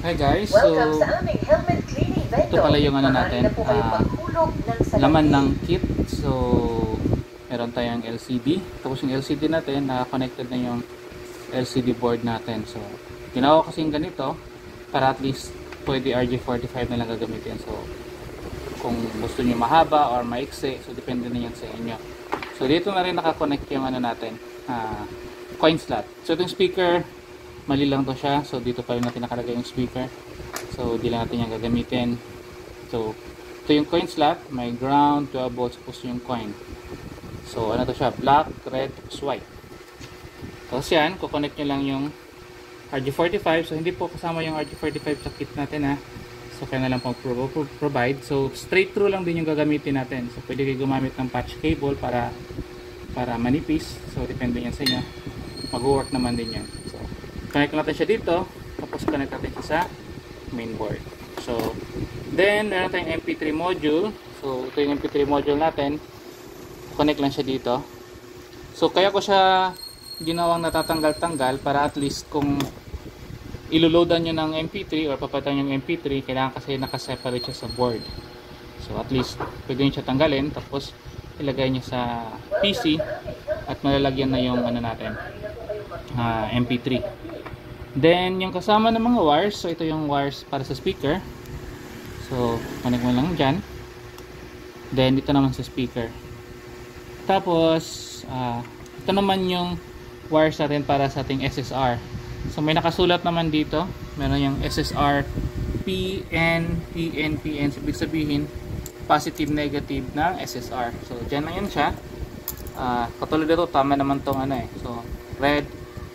Hi guys, Welcome so sa aming helmet cleaning ito vendor. pala yung ano Maaari natin, na po kayo maghulog ng laman salapi. ng kit. So meron tayong LCD, tapos yung LCD natin naka-connected na yung LCD board natin. So ginawa ko kasing ganito para at least pwede RJ45 na lang gagamitin. So kung gusto niyo mahaba or maiksi, so depende na yan sa inyo. So dito na rin naka-connect yung ano natin, coin slot. So itong speaker, mali lang to siya, so dito pa rin natin nakalagay yung speaker, so di lang natin yung gagamitin. So ito yung coin slot, may ground, 12 volts, tapos yung coin. So ano to siya, black, red, white. Tapos yan, kukonect nyo lang yung RJ45. So hindi po kasama yung RJ45 sa kit natin ha, so kaya na lang pang provide. So straight through lang din yung gagamitin natin. So pwede kayo gumamit ng patch cable para manipis, so depende yan sa inyo, mag-work naman din yan. So connect natin siya dito, tapos connect natin siya sa mainboard. So then meron tayong MP3 module. So ito yung MP3 module natin, connect lang siya dito. So kaya ko siya ginawang natatanggal-tanggal para at least kung iloloadan nyo ng MP3 or papatan yung MP3, kailangan kasi nakaseparate siya sa board. So at least pwede nyo siya tanggalin, tapos ilagay nyo sa PC at malalagyan na yung ano natin, MP3. Then yung kasama ng mga wires, so ito yung wires para sa speaker. So connect mo lang dyan. Then dito naman sa speaker. Tapos ito naman yung wires natin para sa ating SSR. So may nakasulat naman dito, meron yung SSR PN, PN, PN. So, ibig sabihin positive, negative ng SSR. So dyan na yun siya. Katulad dito, tama naman tong ano eh. So red,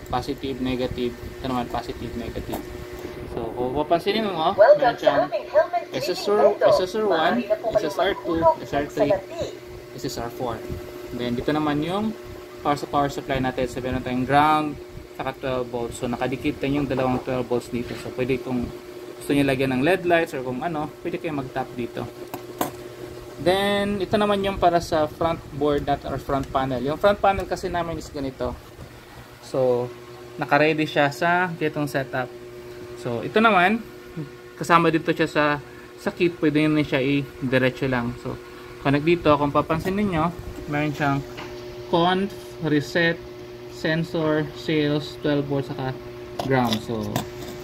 positive, negative. Ito naman positive, negative. So kung papansinin mo, meron siyang SSR1, SSR2, SSR3, SSR4. Then dito naman yung power supply natin. So meron tayong ground saka 12 volts. So nakadikit din yung dalawang 12 volts dito. So pwede kung gusto niyo lagyan ng LED lights or kung ano, pwede kayo mag-tap dito. Then ito naman yung para sa front board natin or front panel. Yung front panel kasi namin is ganito. So naka-ready siya sa ganitong setup. So ito naman kasama dito siya sa kit, pwede nyo siya i-diretso lang. So connect dito, kung papansin niyo, meron siyang conf, reset, sensor, sales, 12 volts saka ground. So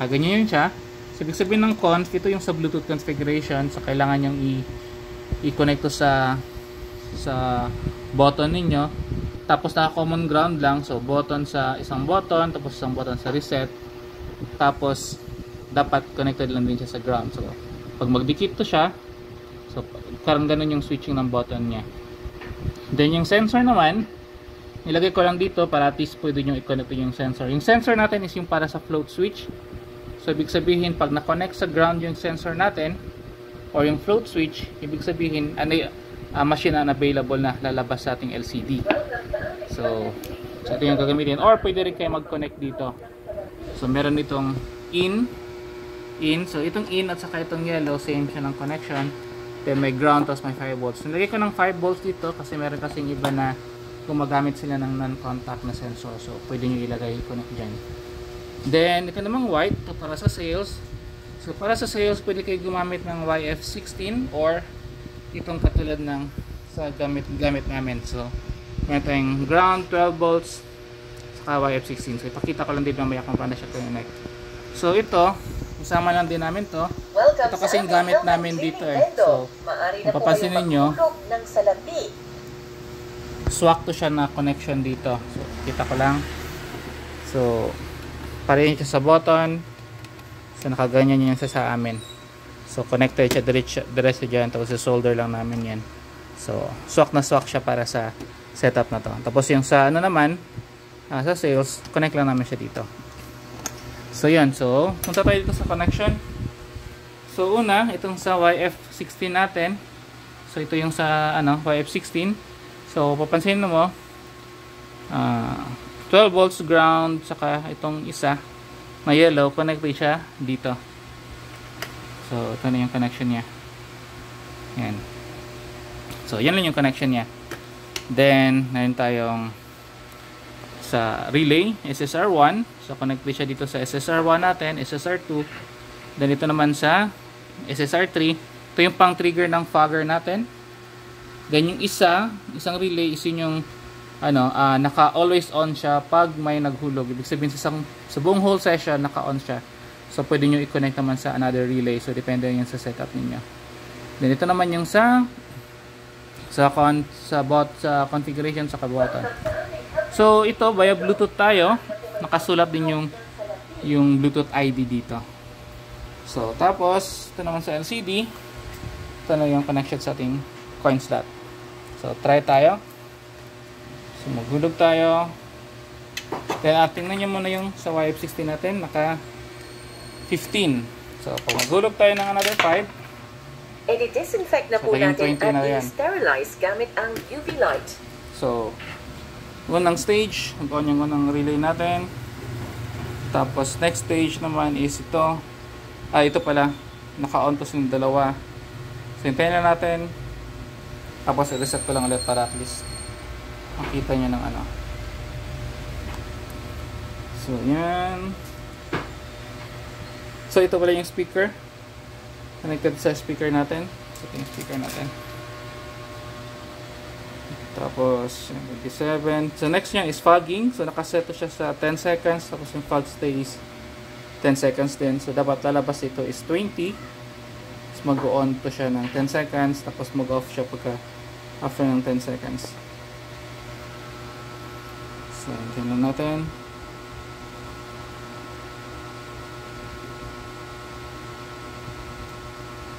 ganyan yun siya. So ibig sabihin ng conf, ito yung sa Bluetooth configuration. So kailangan yung i-connect to sa button ninyo. Tapos naka common ground lang, so button sa isang button, tapos isang button sa reset, tapos dapat connected lang din siya sa ground. So pag magdikit to siya, so parang ganun yung switching ng button niya. Then yung sensor naman, nilagay ko lang dito para at least pwede nyo i-connect yung sensor. Yung sensor natin is yung para sa float switch. So ibig sabihin pag na-connect sa ground yung sensor natin or yung float switch, ibig sabihin machine unavailable na lalabas sa ating LCD. So ito yung gagamitin, or pwede rin kayo mag-connect dito. So meron itong in, so itong in at saka itong yellow, same siya ng connection. Then may ground, tapos may 5 volts. Nilagay ko ng 5 volts dito kasi meron kasing iba na gumagamit sila ng non-contact na sensor. So pwede nyo ilagay, connect dyan. Then ito namang white, ito para sa sales. So para sa sales, pwede kayo gumamit ng YF16 or itong katulad ng sa gamit namin. So meron tayong ground, 12 volts saka YF16. So ipakita ko lang din mamaya kung paano siya connect. So ito, isama lang din namin to. Ito kasi yung gamit namin dito eh. So kung papansin ninyo, swak to siya na connection dito. So kita ko lang. So parehin siya sa button. So nakaganyan yun sa amin. So connected siya diretso dyan. Tapos solder lang namin yan. So swak na swak siya para sa setup na to. Tapos yung sa ano naman, sa sales, connect lang namin siya dito. So yan. So punta tayo dito sa connection. So una, itong sa YF16 natin. So ito yung sa YF16. So papansin mo, 12 volts ground, saka itong isa na yellow, connected siya dito. So ito na yung connection niya. Yan. So yan lang yung connection niya. Then meron tayong sa relay, SSR1. So connected siya dito sa SSR1 natin, SSR2. Then ito naman sa SSR3, ito yung pang trigger ng fogger natin. Then yung isang relay is yun yung naka always on siya pag may naghulog. Ibig sabihin sa buong whole session naka on siya. So pwede nyo i-connect naman sa another relay. So depende yan sa setup niyo. Then ito naman yung sa configuration sa kabuhatan. So ito via Bluetooth tayo. Nakasulat din yung Bluetooth ID dito. So tapos ito naman sa LCD. Ito na yung connection sa ating coin slot. So try tayo. So maghulog tayo. Then tingnan nyo muna yung sa YF16 natin. Naka 15. So pag maghulog tayo ng another 5. I-disinfect na po natin at i-sterilize gamit ang UV light. So unang stage, mag-on yung unang relay natin. Tapos next stage naman is ito. Ito pala. Naka-on to yung dalawa. So hintayin na natin. Tapos i-reset ko lang ulit para at least makita nyo ng ano. So yan. So ito pala yung speaker. Connected sa speaker natin. So ito yung speaker natin. Tapos 27. So next niya is fogging. So nakaset siya sa 10 seconds. Tapos yung fog stays 10 seconds din. So dapat lalabas ito is 20. Tapos mag-on to siya ng 10 seconds. Tapos mag-off siya pagka after ng 10 seconds. So tingnan natin.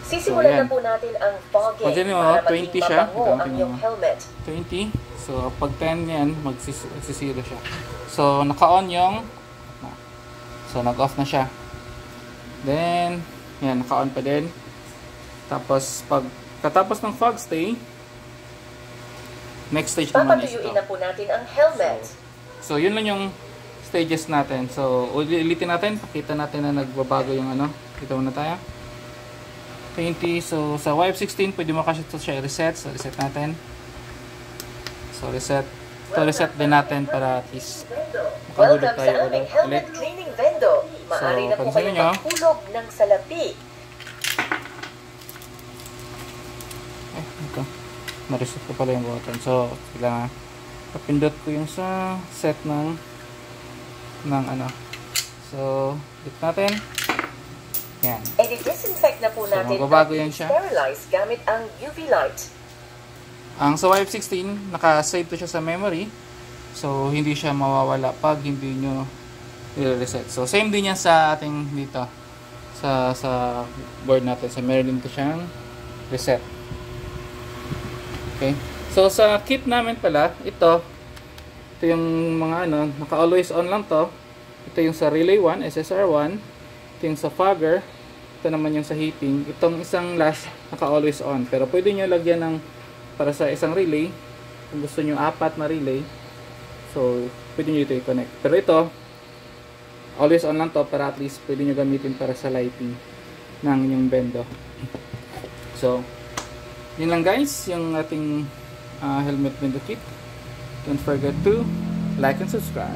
Sisimulan na po natin ang fogging para maging 20 siya. mabango ang iyong helmet. 20. So pag 10 yan, magsisiro siya. So naka-on yung so nag-off na siya. Then yan, naka-on pa din. Tapos pag katapos ng fog stay, next stage naman is ito. Papatuyuin na po natin ang helmet. So yun lang yung stages natin. So ulitin natin, pakita natin na nagbabago yung ano. Kita muna tayo. 20. So sa YF16 pwede mo kasi ito siya i-reset. So reset natin. So reset. So reset din natin para at least makahulog Welcome tayo sa aming helmet ulit. cleaning vendo. Maaari na po pansin kayong nyo, maghulog ng salapi. Ito. Na-reset ko pala yung button. So kailangan kapindot ko yung sa set ng ano. So hit natin. Yan. I-disinfect na po So, natin magbabago at yan siya. i-sterilize gamit ang UV light. Ang sa YF16, naka-save to siya sa memory. So, hindi siya mawawala pag hindi nyo i-reset. So, same din yan sa ating dito. Sa board natin. So, meron din to siyang reset. Okay. So, sa kit namin pala, ito yung mga naka-always on lang to. Ito yung sa Relay 1, SSR1. Ito yung sa Fogger. Ito naman yung sa heating. Itong isang last naka-always on. Pero pwede nyo lagyan ng para sa isang relay. Kung gusto nyo 4 na relay. So, pwede nyo ito i-connect. Pero ito, always on lang to para at least pwede nyo gamitin para sa lighting ng inyong bendo. So, yun lang guys, yung ating helmet bendo kit. Don't forget to like and subscribe.